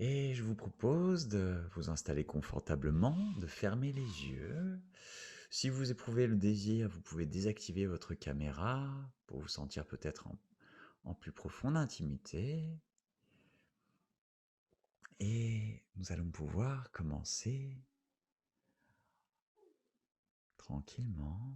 Et je vous propose de vous installer confortablement, de fermer les yeux. Si vous éprouvez le désir, vous pouvez désactiver votre caméra pour vous sentir peut-être en plus profonde intimité. Et nous allons pouvoir commencer tranquillement.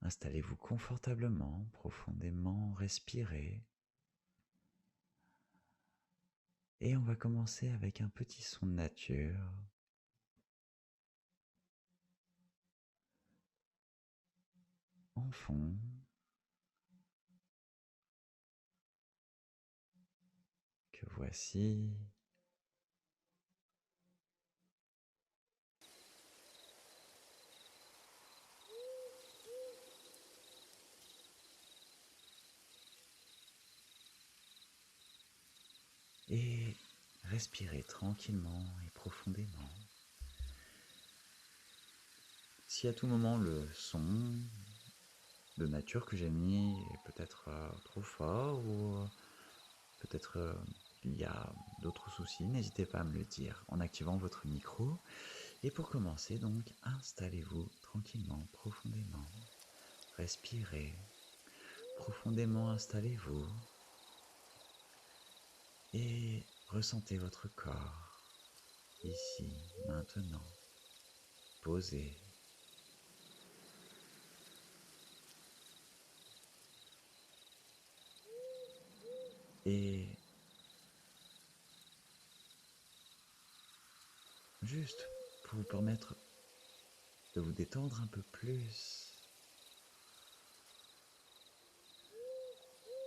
Installez-vous confortablement, profondément, respirez. Et on va commencer avec un petit son de nature. En fond. Que voici. Et respirez tranquillement et profondément. Si à tout moment le son de nature que j'ai mis est peut-être trop fort ou peut-être il y a d'autres soucis, n'hésitez pas à me le dire en activant votre micro. Et pour commencer, donc, installez-vous tranquillement, profondément. Respirez profondément, installez-vous et ressentez votre corps ici, maintenant, posé. Et juste pour vous permettre de vous détendre un peu plus,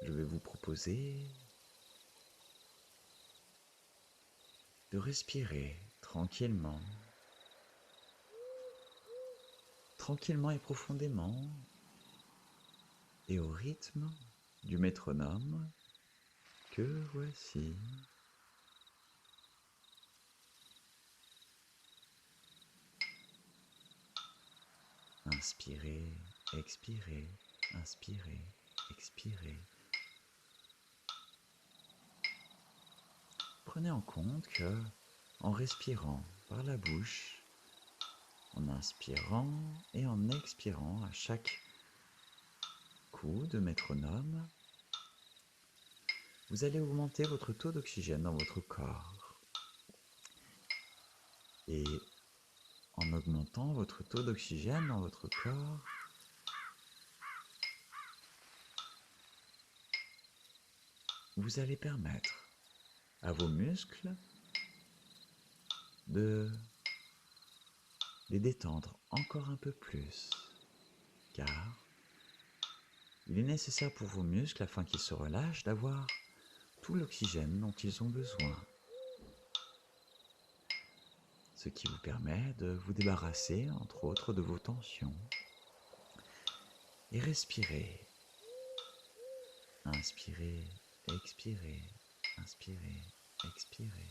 je vais vous proposer de respirer tranquillement, tranquillement et profondément, et au rythme du métronome que voici. Inspirez, expirez, inspirez, expirez. Prenez en compte que, en respirant par la bouche, en inspirant et en expirant à chaque coup de métronome, vous allez augmenter votre taux d'oxygène dans votre corps. Et en augmentant votre taux d'oxygène dans votre corps, vous allez permettre à vos muscles de les détendre encore un peu plus, car il est nécessaire pour vos muscles, afin qu'ils se relâchent, d'avoir tout l'oxygène dont ils ont besoin. Ce qui vous permet de vous débarrasser, entre autres, de vos tensions. Et respirez. Inspirez, expirez, inspirez, expirez.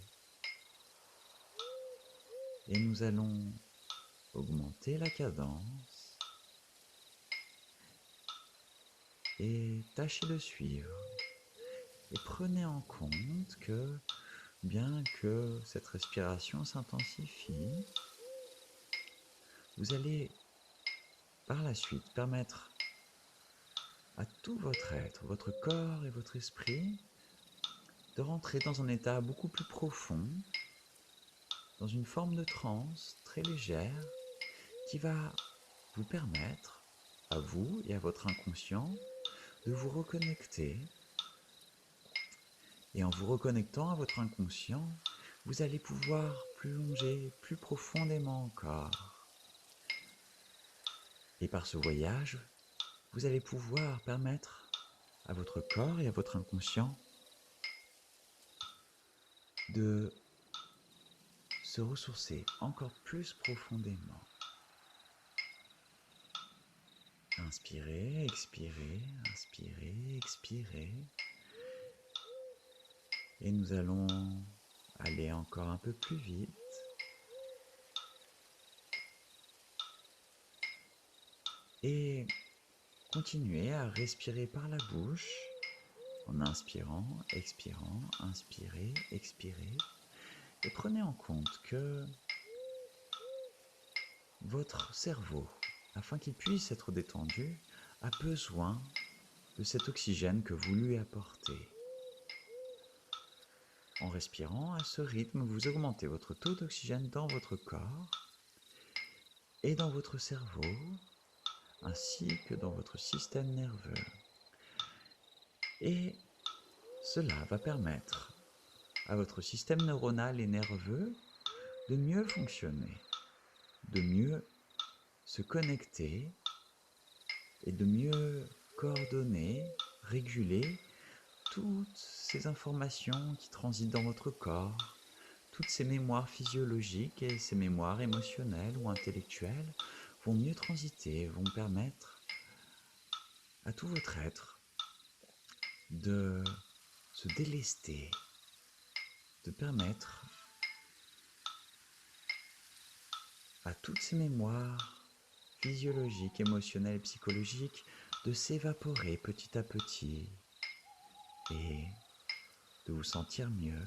Et nous allons augmenter la cadence et tâchez de suivre. Et prenez en compte que, bien que cette respiration s'intensifie, vous allez par la suite permettre à tout votre être, votre corps et votre esprit, de rentrer dans un état beaucoup plus profond, dans une forme de transe très légère, qui va vous permettre, à vous et à votre inconscient, de vous reconnecter. Et en vous reconnectant à votre inconscient, vous allez pouvoir plonger plus profondément encore. Et par ce voyage, vous allez pouvoir permettre à votre corps et à votre inconscient de se ressourcer encore plus profondément. Inspirez, expirez, inspirez, expirez. Et nous allons Allez encore un peu plus vite. Et continuez à respirer par la bouche en inspirant, expirant, inspirez, expirez. Et prenez en compte que votre cerveau, afin qu'il puisse être détendu, a besoin de cet oxygène que vous lui apportez. En respirant à ce rythme, vous augmentez votre taux d'oxygène dans votre corps et dans votre cerveau, ainsi que dans votre système nerveux. Et cela va permettre à votre système neuronal et nerveux de mieux fonctionner, de mieux se connecter et de mieux coordonner, réguler toutes ces informations qui transitent dans votre corps, toutes ces mémoires physiologiques et ces mémoires émotionnelles ou intellectuelles vont mieux transiter, vont permettre à tout votre être de se délester, de permettre à toutes ces mémoires physiologiques, émotionnelles, psychologiques de s'évaporer petit à petit et de vous sentir mieux.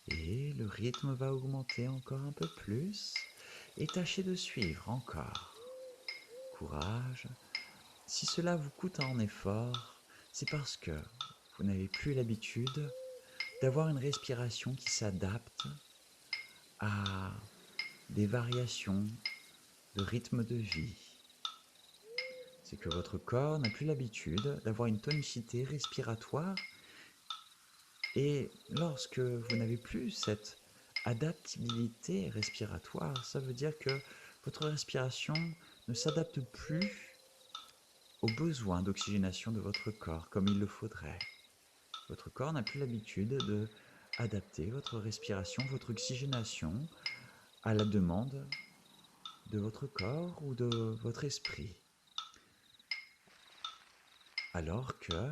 Et le rythme va augmenter encore un peu plus et tâchez de suivre encore. Courage. Si cela vous coûte un effort, c'est parce que vous n'avez plus l'habitude d'avoir une respiration qui s'adapte à des variations de rythme de vie. C'est que votre corps n'a plus l'habitude d'avoir une tonicité respiratoire et lorsque vous n'avez plus cette adaptabilité respiratoire, ça veut dire que votre respiration ne s'adapte plus aux besoins d'oxygénation de votre corps comme il le faudrait. Votre corps n'a plus l'habitude de adapter votre respiration, votre oxygénation à la demande de votre corps ou de votre esprit. Alors que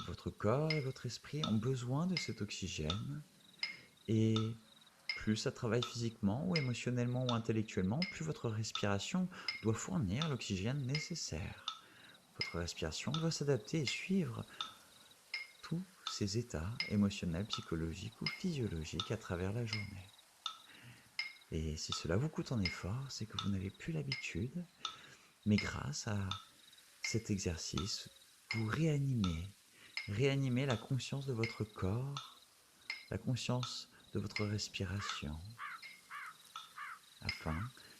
votre corps et votre esprit ont besoin de cet oxygène et plus ça travaille physiquement ou émotionnellement ou intellectuellement, plus votre respiration doit fournir l'oxygène nécessaire. Votre respiration doit s'adapter et suivre tous ces états émotionnels, psychologiques ou physiologiques à travers la journée. Et si cela vous coûte un effort, c'est que vous n'avez plus l'habitude, mais grâce à cet exercice, vous réanimez la conscience de votre corps, la conscience de votre respiration, afin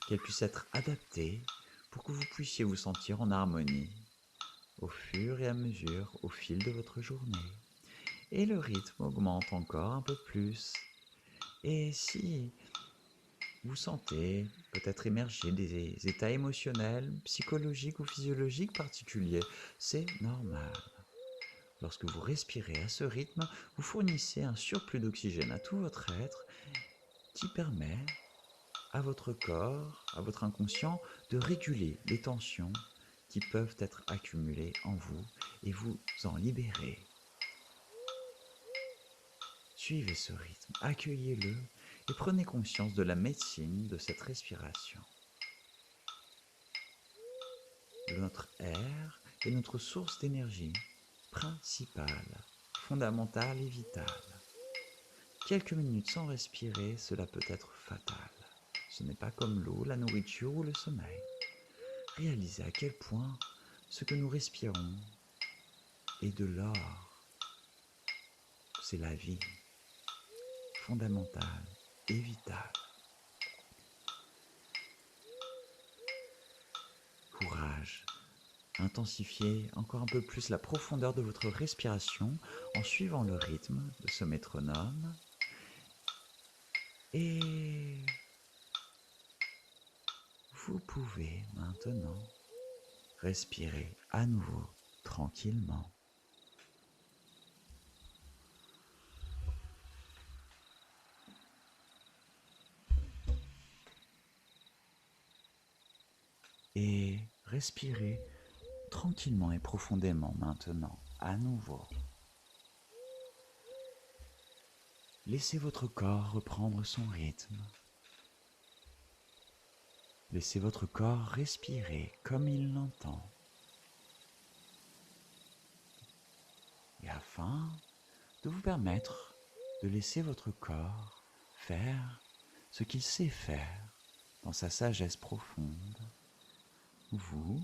qu'elle puisse être adaptée pour que vous puissiez vous sentir en harmonie au fur et à mesure, au fil de votre journée. Et le rythme augmente encore un peu plus. Et si vous sentez peut-être émerger des états émotionnels, psychologiques ou physiologiques particuliers, c'est normal. Lorsque vous respirez à ce rythme, vous fournissez un surplus d'oxygène à tout votre être qui permet à votre corps, à votre inconscient, de réguler les tensions qui peuvent être accumulées en vous et vous en libérer. Suivez ce rythme, accueillez-le et prenez conscience de la médecine de cette respiration. Notre air est notre source d'énergie principale, fondamentale et vitale. Quelques minutes sans respirer, cela peut être fatal. Ce n'est pas comme l'eau, la nourriture ou le sommeil. Réalisez à quel point ce que nous respirons est de l'or. C'est la vie, fondamentale et vitale. Courage. Intensifiez encore un peu plus la profondeur de votre respiration en suivant le rythme de ce métronome. Et vous pouvez maintenant respirer à nouveau tranquillement. Et respirez tranquillement et profondément maintenant, à nouveau. laissez votre corps reprendre son rythme. Laissez votre corps respirer comme il l'entend. Et afin de vous permettre de laisser votre corps faire ce qu'il sait faire dans sa sagesse profonde, vous,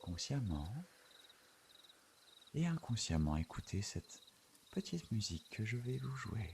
consciemment et inconsciemment, écoutez cette petite musique que je vais vous jouer.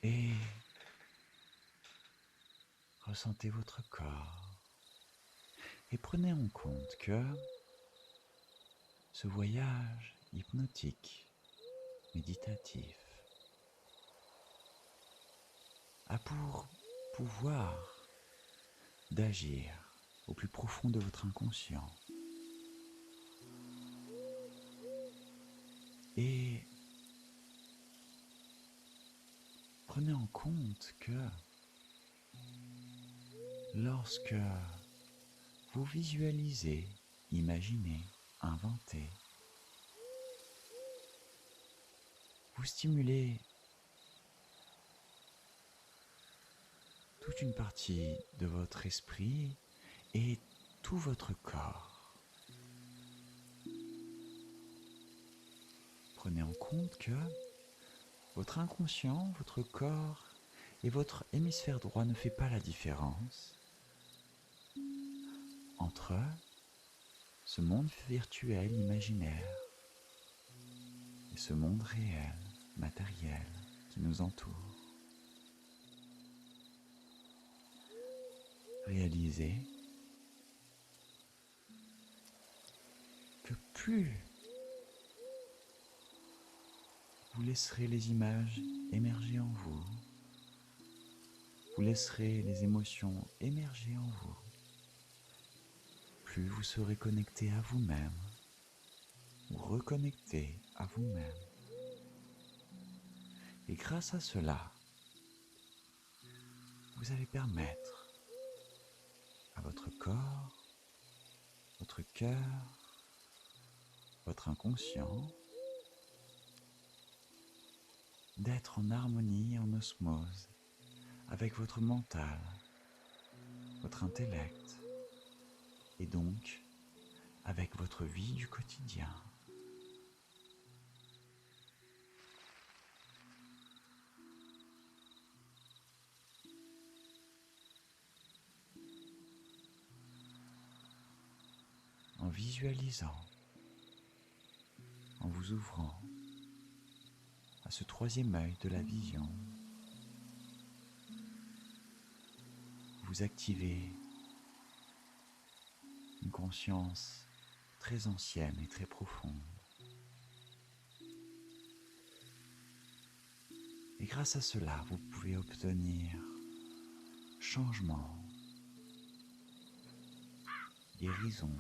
Et ressentez votre corps et prenez en compte que ce voyage hypnotique, méditatif, a pour pouvoir d'agir au plus profond de votre inconscient. Et prenez en compte que lorsque vous visualisez, imaginez, inventez, vous stimulez toute une partie de votre esprit et tout votre corps. Prenez en compte que votre inconscient, votre corps et votre hémisphère droit ne fait pas la différence entre ce monde virtuel, imaginaire, et ce monde réel, matériel, qui nous entoure. Réalisez que plus vous laisserez les images émerger en vous, vous laisserez les émotions émerger en vous, plus vous serez connecté à vous-même, ou reconnecté à vous-même. Et grâce à cela, vous allez permettre à votre corps, votre cœur, votre inconscient d'être en harmonie et en osmose avec votre mental, votre intellect et donc avec votre vie du quotidien. En visualisant, en vous ouvrant à ce troisième œil de la vision, vous activez une conscience très ancienne et très profonde. Et grâce à cela, vous pouvez obtenir changement, guérison,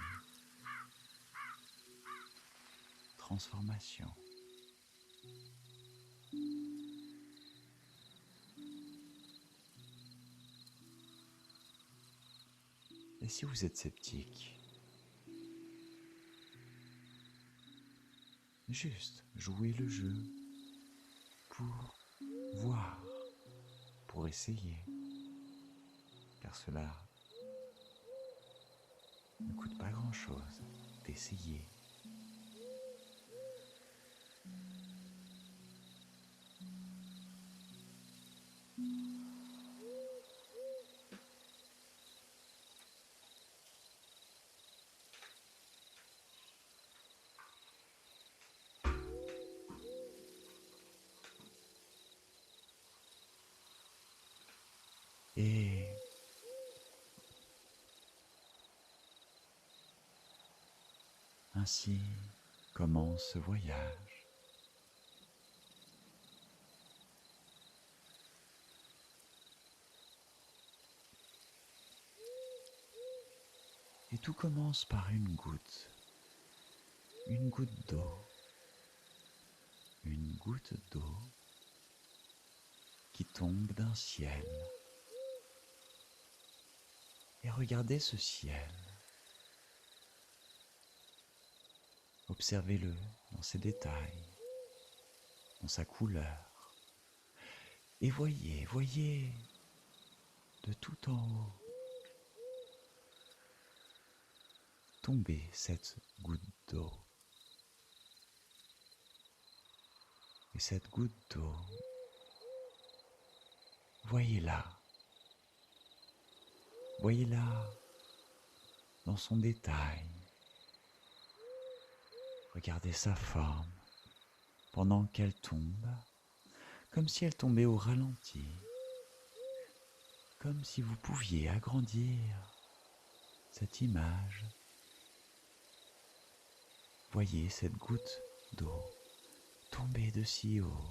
transformation. Et si vous êtes sceptique, juste jouez le jeu pour voir, pour essayer, car cela ne coûte pas grand-chose d'essayer. Et ainsi commence ce voyage. Et tout commence par une goutte d'eau, une goutte d'eau qui tombe d'un ciel. Et regardez ce ciel. Observez-le dans ses détails, dans sa couleur. Et voyez de tout en haut tomber cette goutte d'eau. Et cette goutte d'eau, voyez-la dans son détail. Regardez sa forme pendant qu'elle tombe, comme si elle tombait au ralenti, comme si vous pouviez agrandir cette image. Voyez cette goutte d'eau tomber de si haut.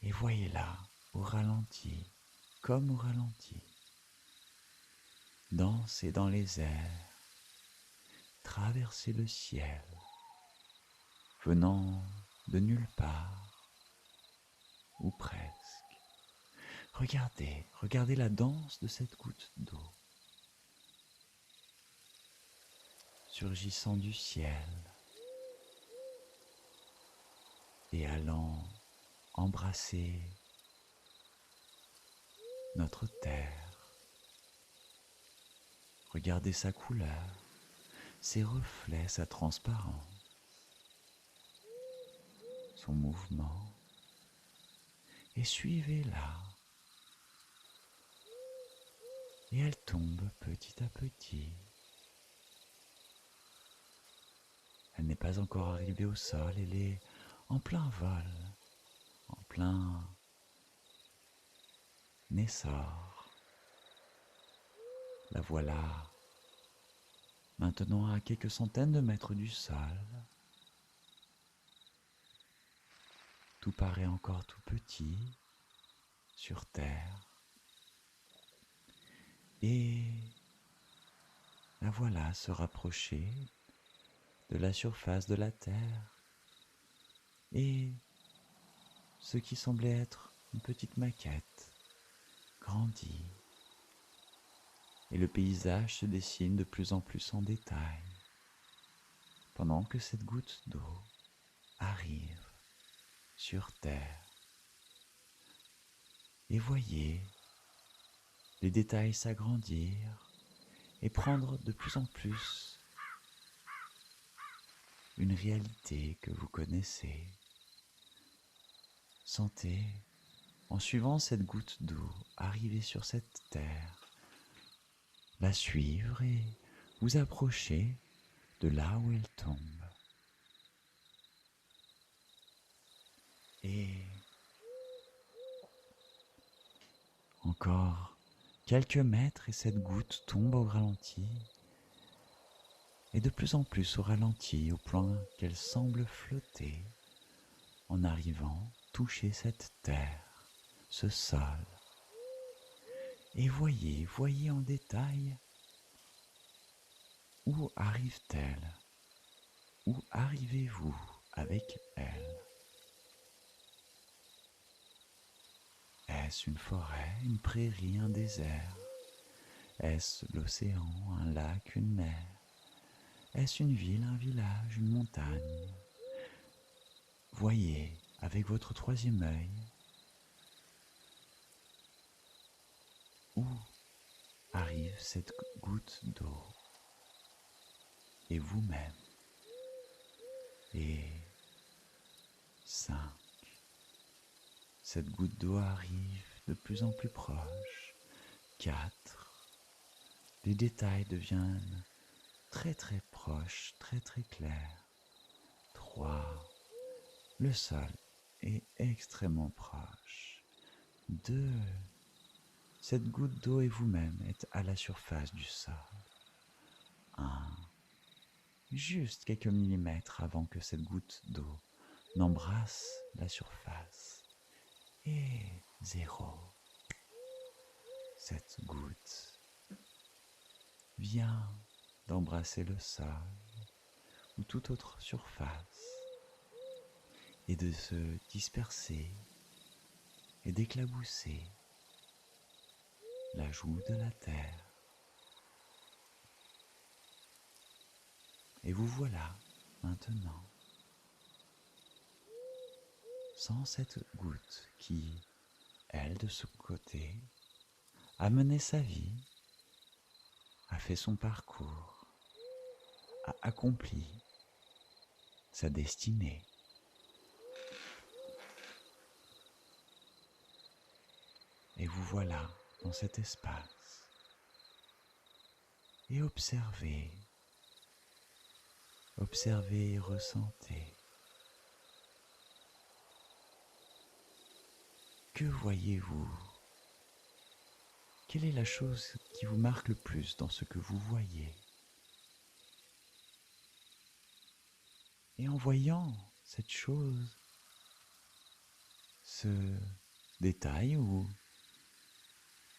Et voyez-la au ralenti, comme au ralenti, danser dans les airs, traverser le ciel, venant de nulle part, ou presque. Regardez la danse de cette goutte d'eau, surgissant du ciel et allant embrasser notre terre. Regardez sa couleur, ses reflets, sa transparence, son mouvement, et suivez-la. Et elle tombe petit à petit. Elle n'est pas encore arrivée au sol, elle est en plein vol, en plein essor. La voilà maintenant à quelques centaines de mètres du sol. Tout paraît encore tout petit sur terre. Et la voilà se rapprocher de la surface de la terre et ce qui semblait être une petite maquette grandit et le paysage se dessine de plus en plus en détail pendant que cette goutte d'eau arrive sur terre. Et voyez les détails s'agrandir et prendre de plus en plus une réalité que vous connaissez. Sentez, en suivant cette goutte d'eau arriver sur cette terre, la suivre et vous approcher de là où elle tombe. Et encore quelques mètres et cette goutte tombe au ralenti, et de plus en plus au ralenti, au point qu'elle semble flotter en arrivant toucher cette terre, ce sol. Et voyez en détail où arrive-t-elle, où arrivez-vous avec elle. Est-ce une forêt, une prairie, un désert? Est-ce l'océan, un lac, une mer? Est-ce une ville, un village, une montagne? Voyez avec votre troisième œil où arrive cette goutte d'eau et vous-même. Et 5. Cette goutte d'eau arrive de plus en plus proche. 4. Les détails deviennent très très proches, très très clairs. 3. Le sol est extrêmement proche. 2. Cette goutte d'eau et vous-même êtes à la surface du sol. 1. Juste quelques millimètres avant que cette goutte d'eau n'embrasse la surface. Et 0. Cette goutte vient d'embrasser le sol ou toute autre surface et de se disperser et d'éclabousser la joue de la terre. Et vous voilà maintenant sans cette goutte qui, elle de ce côté, a mené sa vie, a fait son parcours, a accompli sa destinée. Et vous voilà dans cet espace et observez et ressentez. Que voyez-vous? Quelle est la chose qui vous marque le plus dans ce que vous voyez? Et en voyant cette chose, ce détail ou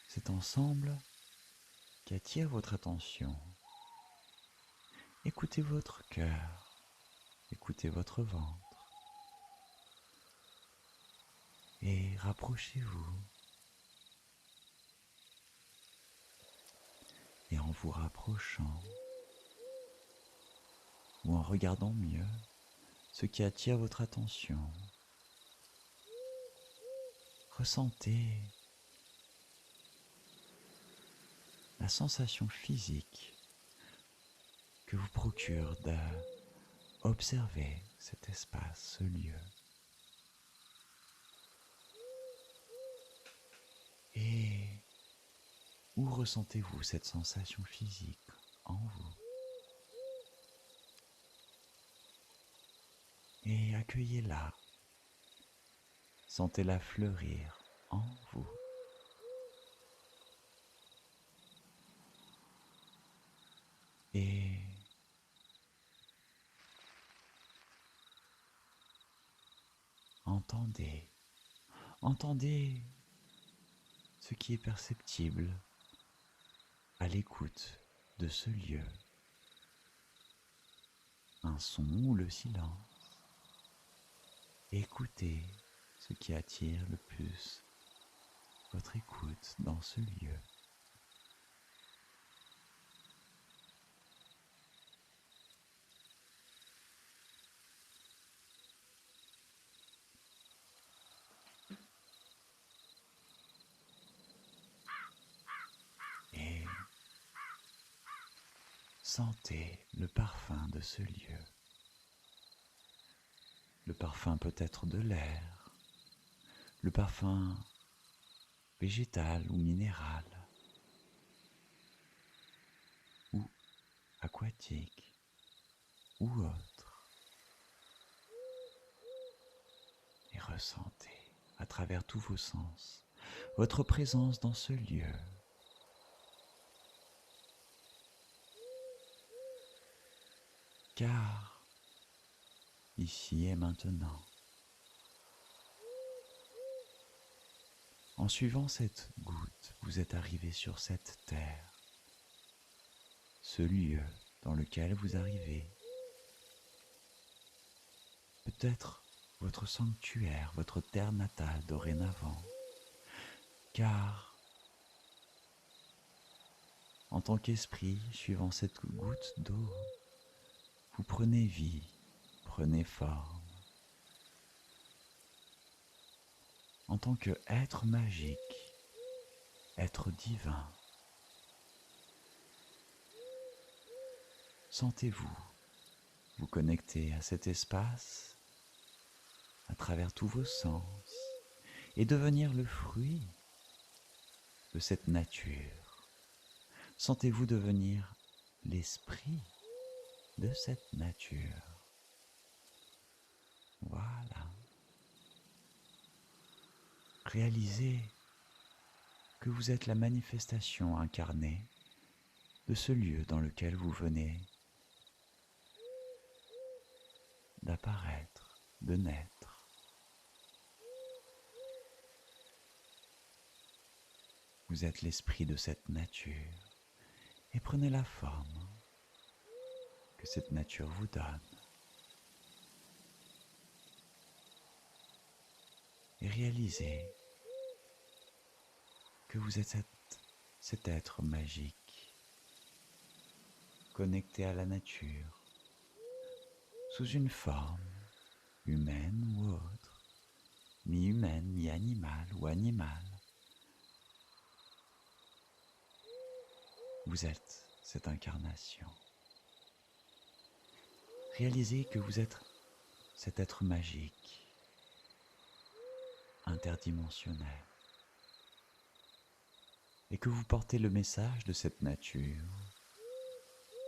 cet ensemble qui attire votre attention, écoutez votre cœur, écoutez votre ventre et rapprochez-vous. Et en vous rapprochant ou en regardant mieux ce qui attire votre attention, ressentez la sensation physique que vous procure d'observer cet espace, ce lieu. Et où ressentez-vous cette sensation physique en vous? Et accueillez-la, sentez-la fleurir en vous. Et entendez ce qui est perceptible à l'écoute de ce lieu. Un son ou le silence. Écoutez ce qui attire le plus votre écoute dans ce lieu. Et sentez le parfum de ce lieu. Le parfum peut être de l'air, le parfum végétal ou minéral, ou aquatique, ou autre. Et ressentez à travers tous vos sens votre présence dans ce lieu. Car ici et maintenant, en suivant cette goutte, vous êtes arrivé sur cette terre, ce lieu dans lequel vous arrivez. Peut-être votre sanctuaire, votre terre natale dorénavant, car en tant qu'esprit, suivant cette goutte d'eau, vous prenez vie, prenez forme. En tant qu'être magique, être divin, sentez-vous vous connecter à cet espace à travers tous vos sens et devenir le fruit de cette nature. Sentez-vous devenir l'esprit de cette nature. Voilà. Réalisez que vous êtes la manifestation incarnée de ce lieu dans lequel vous venez d'apparaître, de naître. Vous êtes l'esprit de cette nature et prenez la forme que cette nature vous donne. Et réalisez que vous êtes cet être magique, connecté à la nature, sous une forme humaine ou autre, mi-humaine, mi-animale ou animale. Vous êtes cette incarnation. Réalisez que vous êtes cet être magique, interdimensionnel, et que vous portez le message de cette nature,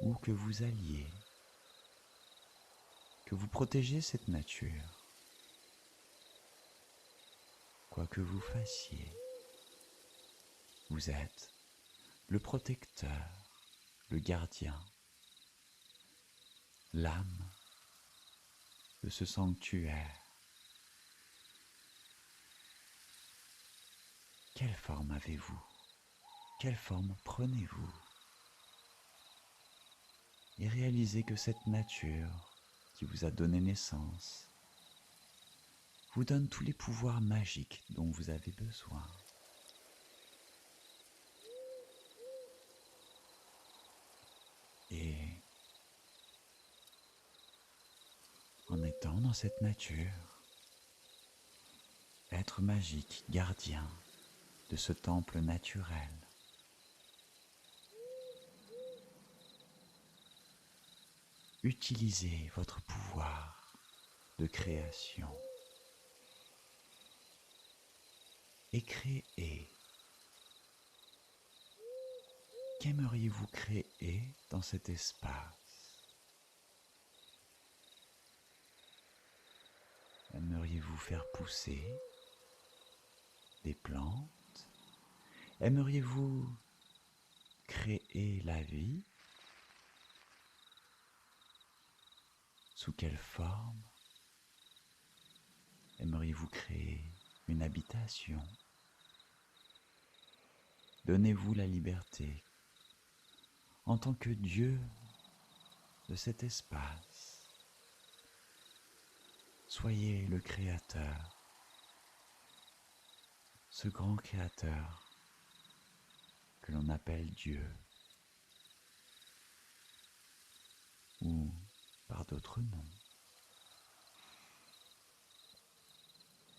où que vous alliez, que vous protégez cette nature, quoi que vous fassiez. Vous êtes le protecteur, le gardien, l'âme de ce sanctuaire. Quelle forme avez-vous? Quelle forme prenez-vous? Et réalisez que cette nature qui vous a donné naissance vous donne tous les pouvoirs magiques dont vous avez besoin. Et en étant dans cette nature, être magique, gardien de ce temple naturel, utilisez votre pouvoir de création et créez. Qu'aimeriez-vous créer dans cet espace? Aimeriez-vous faire pousser des plantes? Aimeriez-vous créer la vie? Sous quelle forme? Aimeriez-vous créer une habitation? Donnez-vous la liberté en tant que Dieu de cet espace. Soyez le créateur ce grand créateur que l'on appelle Dieu, ou par d'autres noms,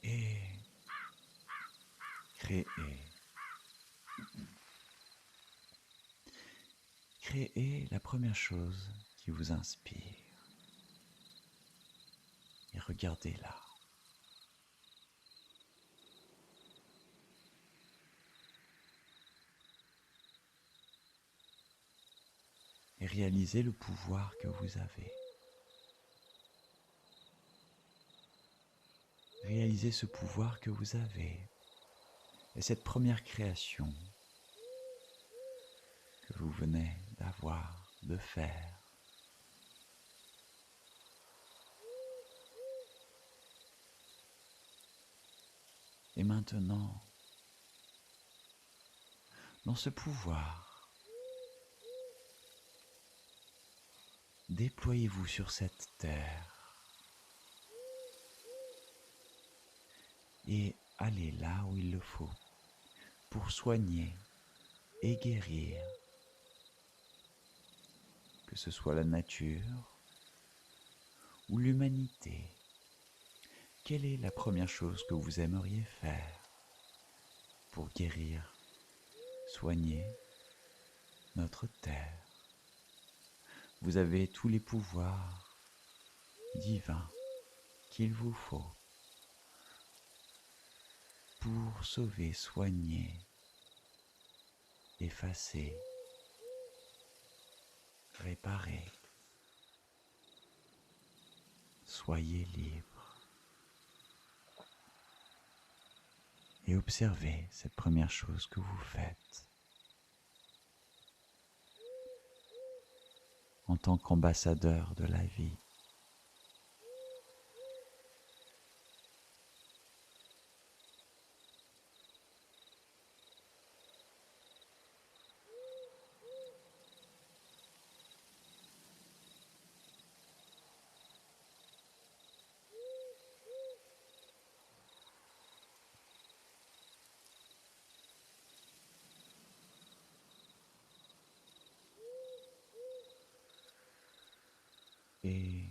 et créer la première chose qui vous inspire, et regardez-la. Et réalisez le pouvoir que vous avez. Réalisez ce pouvoir que vous avez et cette première création que vous venez d'avoir, de faire. Et maintenant, dans ce pouvoir, déployez-vous sur cette terre et allez là où il le faut pour soigner et guérir, que ce soit la nature ou l'humanité. Quelle est la première chose que vous aimeriez faire pour guérir, soigner notre terre? Vous avez tous les pouvoirs divins qu'il vous faut pour sauver, soigner, effacer, réparer. Soyez libre et observez cette première chose que vous faites en tant qu'ambassadeur de la vie. Et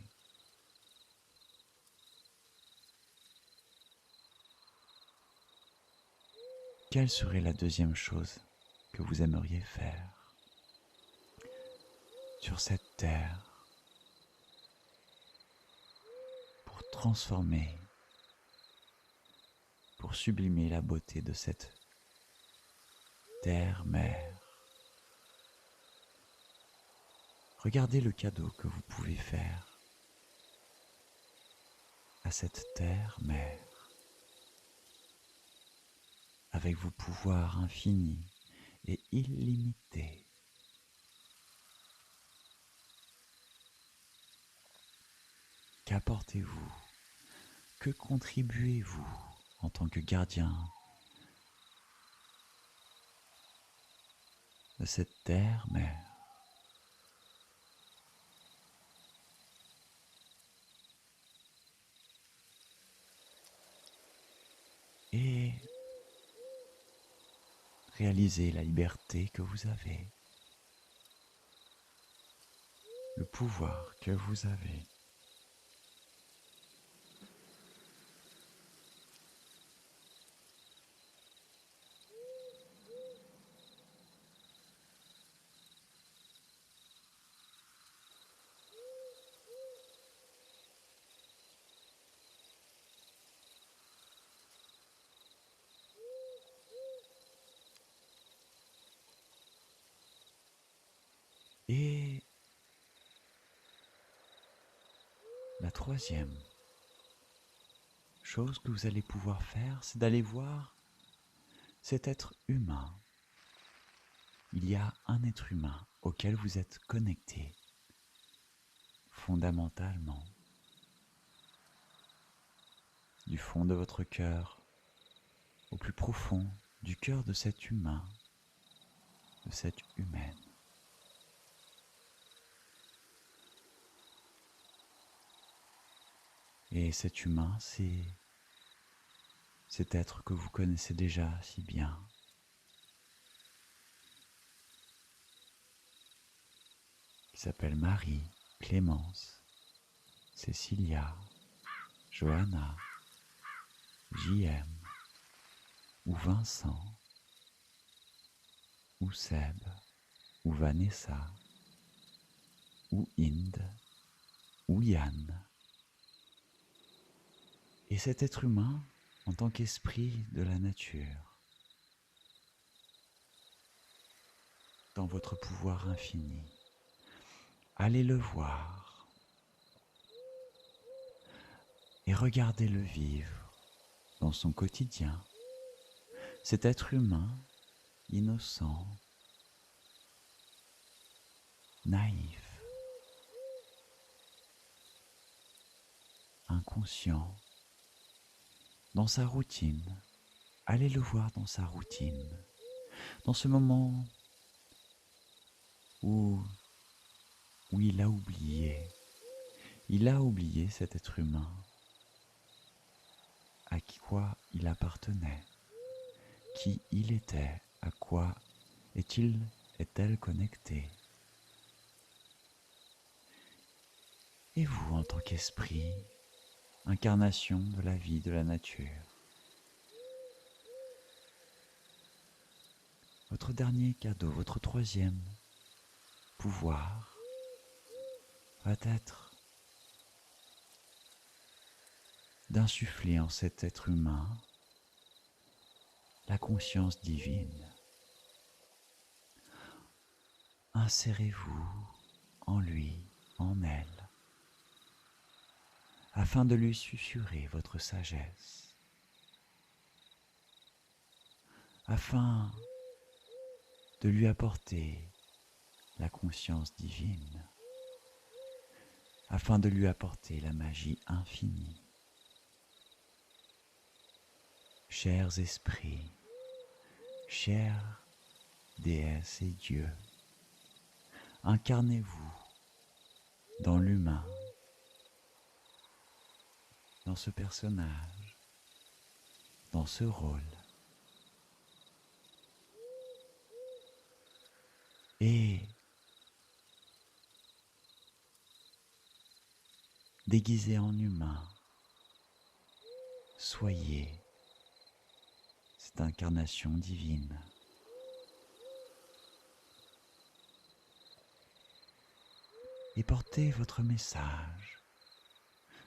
quelle serait la deuxième chose que vous aimeriez faire sur cette terre pour transformer, pour sublimer la beauté de cette terre-mère? Regardez le cadeau que vous pouvez faire à cette terre-mère avec vos pouvoirs infinis et illimités. Qu'apportez-vous? Que contribuez-vous en tant que gardien de cette terre-mère? Et réalisez la liberté que vous avez, le pouvoir que vous avez. Et la troisième chose que vous allez pouvoir faire, c'est d'aller voir cet être humain. Il y a un être humain auquel vous êtes connecté fondamentalement, du fond de votre cœur, au plus profond du cœur de cet humain, de cette humaine. Et cet humain, c'est cet être que vous connaissez déjà si bien. Qui s'appelle Marie, Clémence, Cécilia, Johanna, JM, ou Vincent, ou Seb, ou Vanessa, ou Inde, ou Yann. Et cet être humain en tant qu'esprit de la nature, dans votre pouvoir infini. Allez le voir et regardez-le vivre dans son quotidien. Cet être humain, innocent, naïf, inconscient, dans sa routine. Allez le voir dans sa routine, dans ce moment où il a oublié. Il a oublié cet être humain, à quoi il appartenait, qui il était, à quoi est-elle connectée. Et vous, en tant qu'esprit, incarnation de la vie, de la nature, votre dernier cadeau, votre troisième pouvoir va être d'insuffler en cet être humain la conscience divine. Insérez-vous en lui, en elle, afin de lui susurrer votre sagesse, afin de lui apporter la conscience divine, afin de lui apporter la magie infinie. Chers esprits, chères déesses et dieux, incarnez-vous dans l'humain, dans ce personnage, dans ce rôle, et déguisé en humain, soyez cette incarnation divine. Et portez votre message.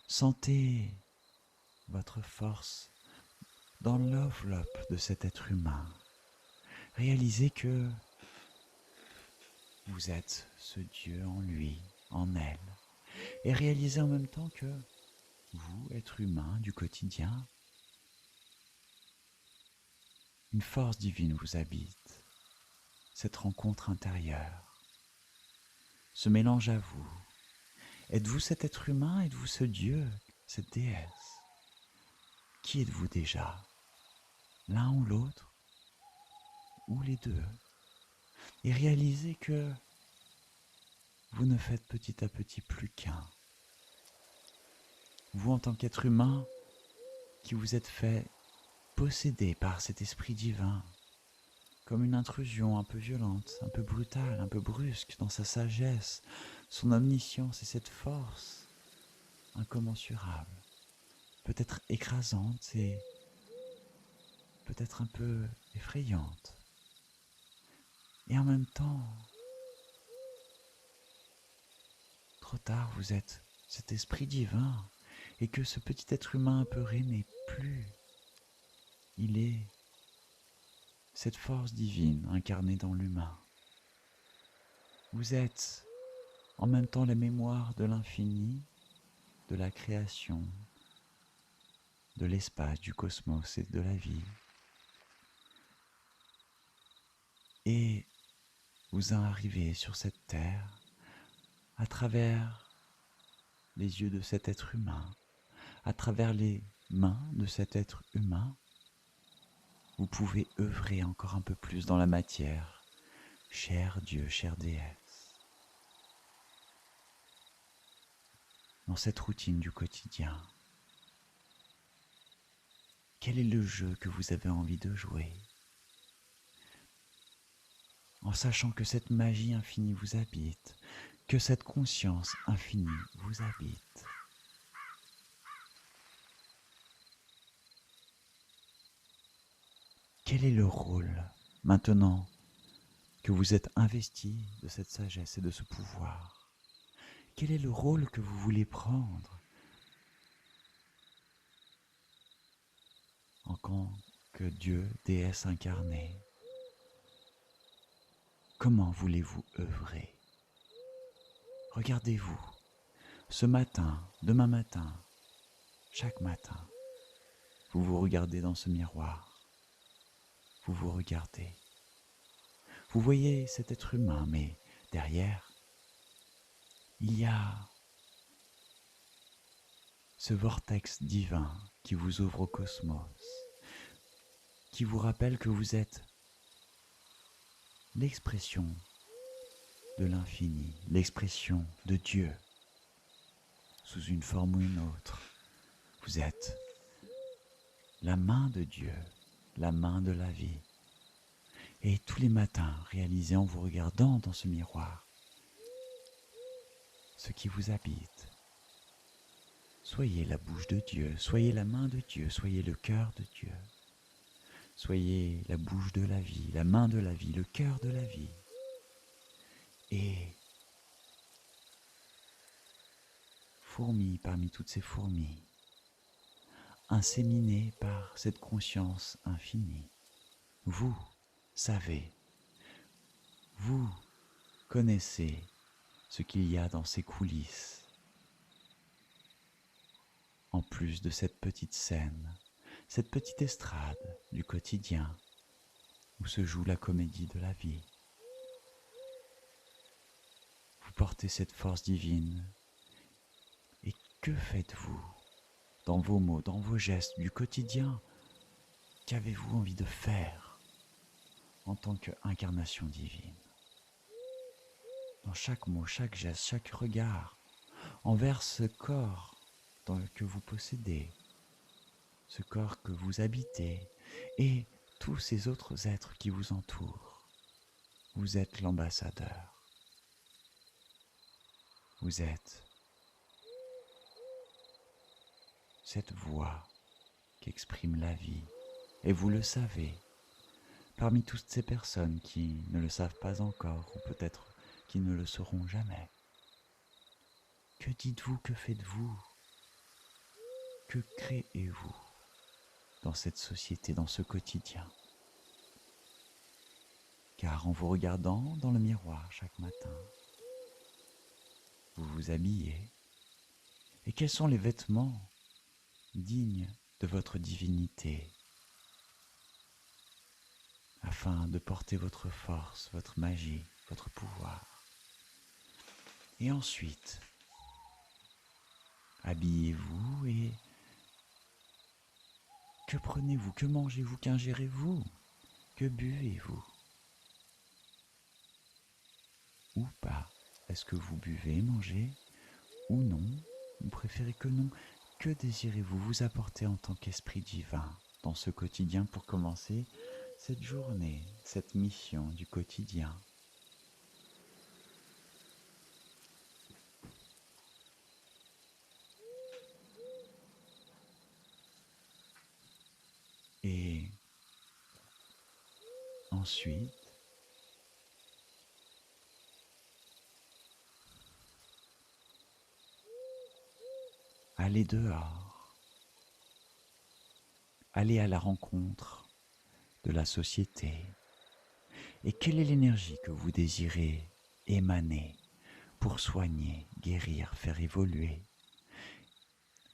Sentez votre force dans l'enveloppe de cet être humain. Réalisez que vous êtes ce Dieu en lui, en elle. Et réalisez en même temps que vous, être humain du quotidien, une force divine vous habite. Cette rencontre intérieure, ce mélange à vous. Êtes-vous cet être humain? Êtes-vous ce Dieu, cette déesse? Qui êtes-vous déjà? L'un ou l'autre? Ou les deux? Et réalisez que vous ne faites petit à petit plus qu'un. Vous, en tant qu'être humain, qui vous êtes fait posséder par cet esprit divin, comme une intrusion un peu violente, un peu brutale, un peu brusque dans sa sagesse, son omniscience et cette force incommensurable, peut-être écrasante et peut-être un peu effrayante. Et en même temps, trop tard, vous êtes cet esprit divin et que ce petit être humain apeuré n'est plus. Il est cette force divine incarnée dans l'humain. Vous êtes en même temps la mémoire de l'infini, de la création, de l'espace, du cosmos et de la vie. Et vous en arrivez sur cette terre à travers les yeux de cet être humain, à travers les mains de cet être humain. Vous pouvez œuvrer encore un peu plus dans la matière, cher Dieu, chère déesse, dans cette routine du quotidien. Quel est le jeu que vous avez envie de jouer? En sachant que cette magie infinie vous habite, que cette conscience infinie vous habite. Quel est le rôle, maintenant que vous êtes investi de cette sagesse et de ce pouvoir? Quel est le rôle que vous voulez prendre en tant que Dieu, déesse incarnée? Comment voulez-vous œuvrer? Regardez-vous, ce matin, demain matin, chaque matin, vous vous regardez dans ce miroir, vous vous regardez. Vous voyez cet être humain, mais derrière, il y a ce vortex divin qui vous ouvre au cosmos, qui vous rappelle que vous êtes l'expression de l'infini, l'expression de Dieu, sous une forme ou une autre. Vous êtes la main de Dieu, la main de la vie. Et tous les matins, réalisez en vous regardant dans ce miroir ce qui vous habite. Soyez la bouche de Dieu, soyez la main de Dieu, soyez le cœur de Dieu. Soyez la bouche de la vie, la main de la vie, le cœur de la vie. Et fourmis parmi toutes ces fourmis, inséminées par cette conscience infinie, vous savez, vous connaissez ce qu'il y a dans ces coulisses, en plus de cette petite scène, cette petite estrade du quotidien où se joue la comédie de la vie. Vous portez cette force divine. Et que faites-vous dans vos mots, dans vos gestes du quotidien? Qu'avez-vous envie de faire en tant qu'incarnation divine? Dans chaque mot, chaque geste, chaque regard, envers ce corps que vous possédez, ce corps que vous habitez et tous ces autres êtres qui vous entourent. Vous êtes l'ambassadeur. Vous êtes cette voix qui exprime la vie. Et vous le savez, parmi toutes ces personnes qui ne le savent pas encore ou peut-être qui ne le sauront jamais. Que dites-vous, que faites-vous? Que créez-vous dans cette société, dans ce quotidien? Car en vous regardant dans le miroir chaque matin, vous vous habillez. Et quels sont les vêtements dignes de votre divinité, afin de porter votre force, votre magie, votre pouvoir? Et ensuite, habillez-vous et que prenez-vous, que mangez-vous, qu'ingérez-vous, que buvez-vous? Ou pas? Est-ce que vous buvez, mangez ou non? Vous préférez que non? Que désirez-vous vous apporter en tant qu'esprit divin dans ce quotidien pour commencer cette journée, cette mission du quotidien? Et ensuite, allez dehors, allez à la rencontre de la société. Et quelle est l'énergie que vous désirez émaner pour soigner, guérir, faire évoluer?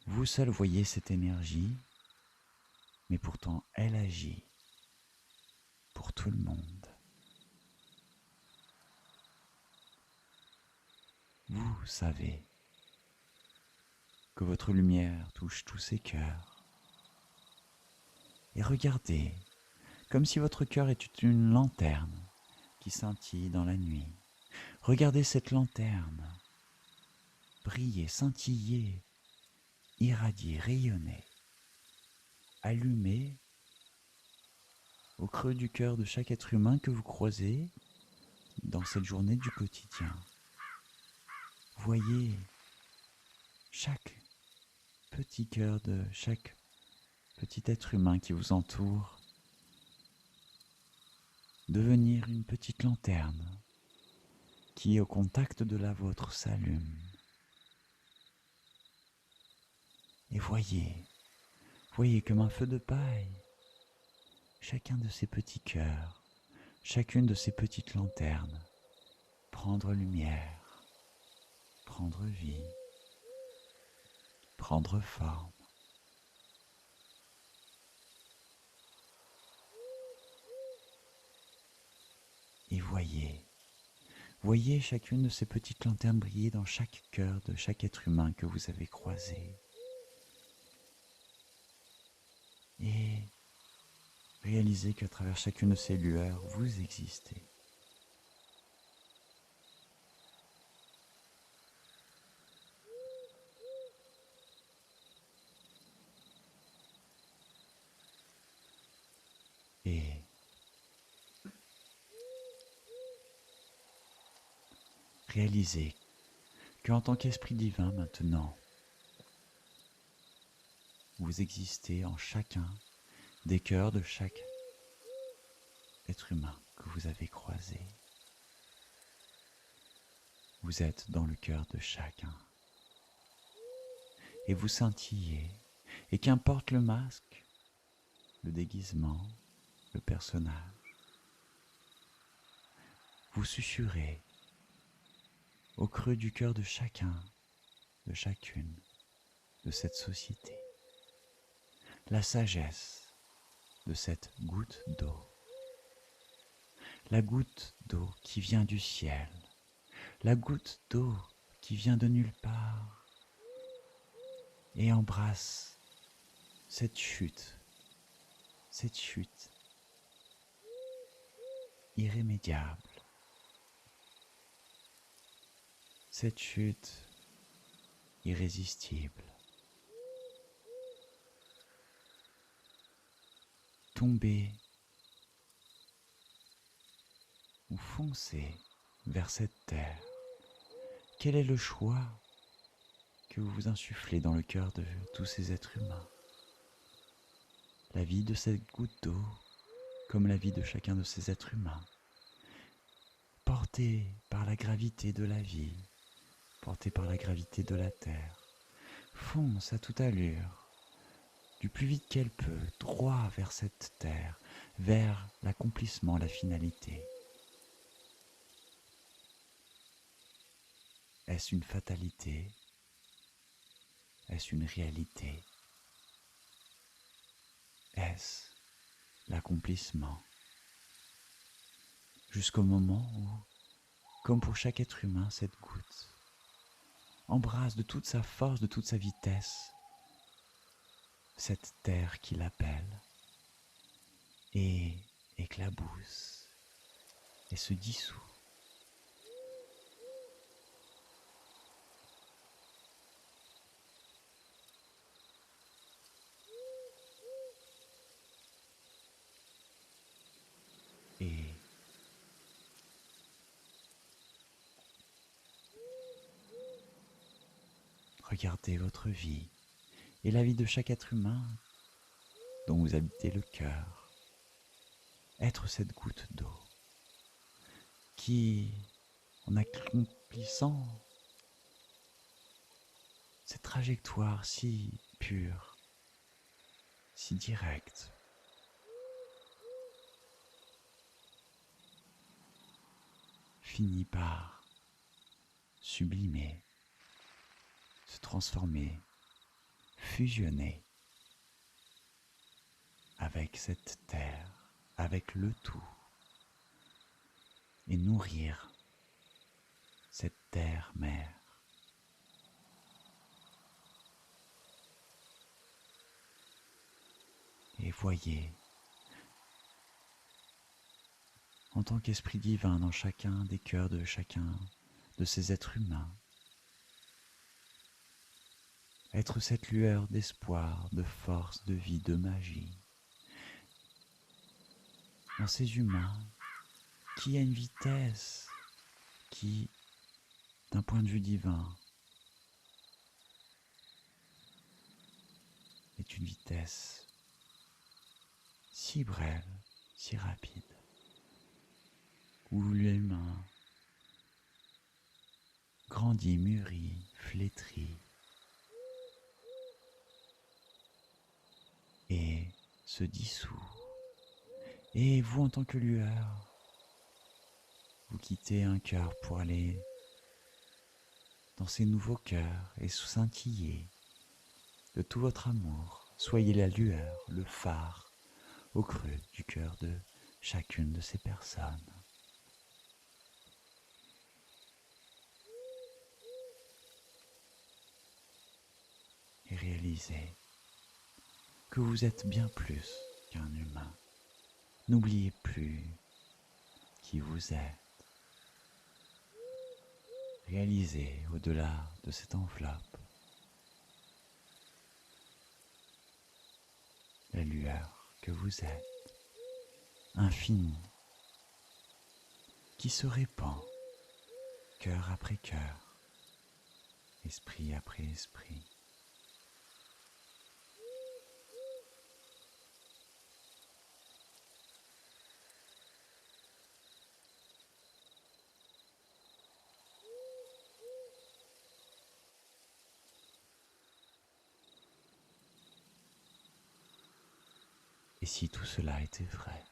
Vous seul voyez cette énergie, mais pourtant elle agit pour tout le monde. Vous savez que votre lumière touche tous ces cœurs. Et regardez, comme si votre cœur était une lanterne qui scintille dans la nuit. Regardez cette lanterne briller, scintiller, irradier, rayonner. allumez au creux du cœur de chaque être humain que vous croisez dans cette journée du quotidien. Voyez chaque petit cœur de chaque petit être humain qui vous entoure devenir une petite lanterne qui, au contact de la vôtre, s'allume. Et voyez comme un feu de paille, chacun de ces petits cœurs, chacune de ces petites lanternes, prendre lumière, prendre vie, prendre forme. Et voyez chacune de ces petites lanternes briller dans chaque cœur de chaque être humain que vous avez croisé. Et réalisez qu'à travers chacune de ces lueurs, vous existez. Et réalisez qu'en tant qu'esprit divin maintenant, vous existez en chacun des cœurs de chaque être humain que vous avez croisé. Vous êtes dans le cœur de chacun. Et vous scintillez. Et qu'importe le masque, le déguisement, le personnage, vous susurrez au creux du cœur de chacun, de chacune de cette société, la sagesse de cette goutte d'eau. La goutte d'eau qui vient du ciel, la goutte d'eau qui vient de nulle part et embrasse cette chute irrémédiable, cette chute irrésistible. Tombez ou foncez vers cette terre. Quel est le choix que vous insufflez dans le cœur de tous ces êtres humains? La vie de cette goutte d'eau, comme la vie de chacun de ces êtres humains, portée par la gravité de la vie, portée par la gravité de la terre, fonce à toute allure, du plus vite qu'elle peut, droit vers cette terre, vers l'accomplissement, la finalité. Est-ce une fatalité? Est-ce une réalité? Est-ce l'accomplissement? Jusqu'au moment où, comme pour chaque être humain, cette goutte embrasse de toute sa force, de toute sa vitesse, cette terre qui l'appelle et éclabousse et se dissout. Et regardez votre vie et la vie de chaque être humain dont vous habitez le cœur, être cette goutte d'eau qui, en accomplissant cette trajectoire si pure, si directe, finit par sublimer, se transformer, fusionner avec cette terre, avec le tout, et nourrir cette terre-mère. Et voyez, en tant qu'esprit divin dans chacun des cœurs de chacun de ces êtres humains, être cette lueur d'espoir, de force, de vie, de magie, dans ces humains qui, à une vitesse qui, d'un point de vue divin, est une vitesse si brève, si rapide, où l'humain grandit, mûrit, flétrit et se dissout. Et vous, en tant que lueur, vous quittez un cœur pour aller dans ces nouveaux cœurs et scintiller de tout votre amour. Soyez la lueur, le phare au creux du cœur de chacune de ces personnes. Et réalisez que vous êtes bien plus qu'un humain. N'oubliez plus qui vous êtes. Réalisez au-delà de cette enveloppe la lueur que vous êtes, infinie, qui se répand cœur après cœur, esprit après esprit. Et si tout cela était vrai?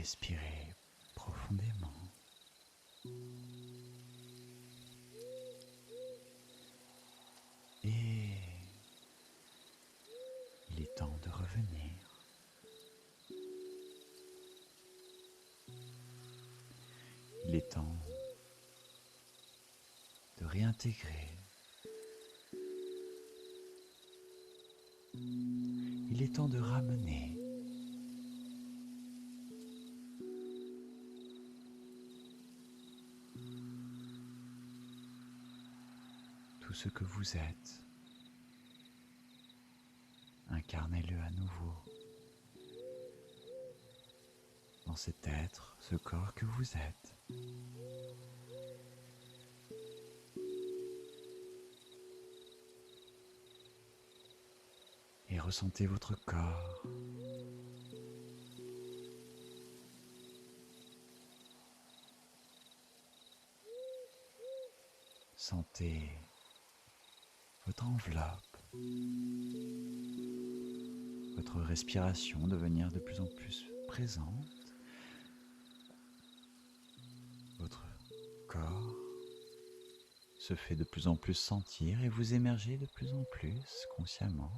respirez profondément. Et il est temps de revenir. Il est temps de réintégrer. Il est temps de ramener tout ce que vous êtes. Incarnez-le à nouveau dans cet être, ce corps que vous êtes. Et ressentez votre corps. Sentez votre enveloppe, votre respiration devenir de plus en plus présente. Votre corps se fait de plus en plus sentir et vous émergez de plus en plus consciemment.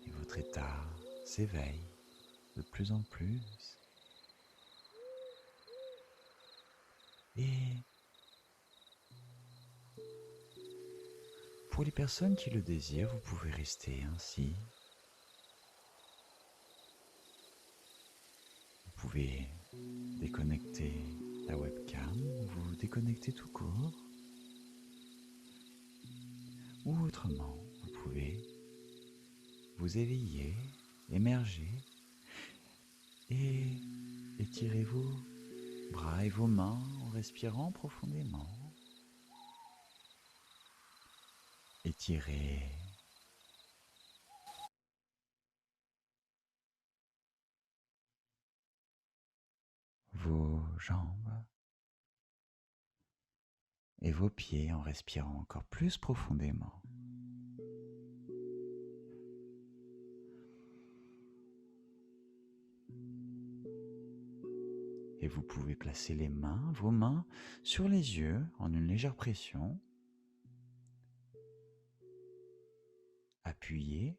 Et votre état s'éveille de plus en plus. Et pour les personnes qui le désirent, vous pouvez rester ainsi. Vous pouvez déconnecter la webcam, vous déconnecter tout court. Ou autrement, vous pouvez vous éveiller, émerger et étirer vos bras et vos mains en respirant profondément. Étirez vos jambes et vos pieds en respirant encore plus profondément. Et vous pouvez placer vos mains sur les yeux en une légère pression. Appuyez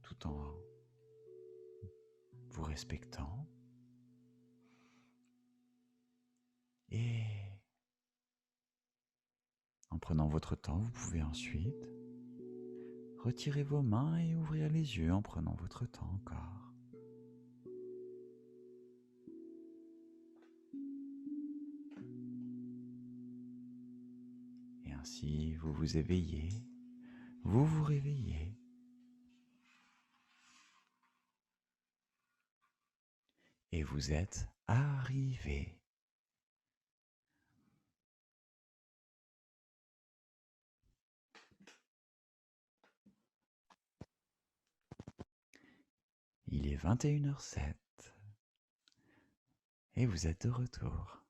tout en vous respectant. Et en prenant votre temps, vous pouvez ensuite retirer vos mains et ouvrir les yeux en prenant votre temps encore. Et ainsi, vous vous éveillez, vous vous réveillez. Et vous êtes arrivé. Il est 21h07 et vous êtes de retour.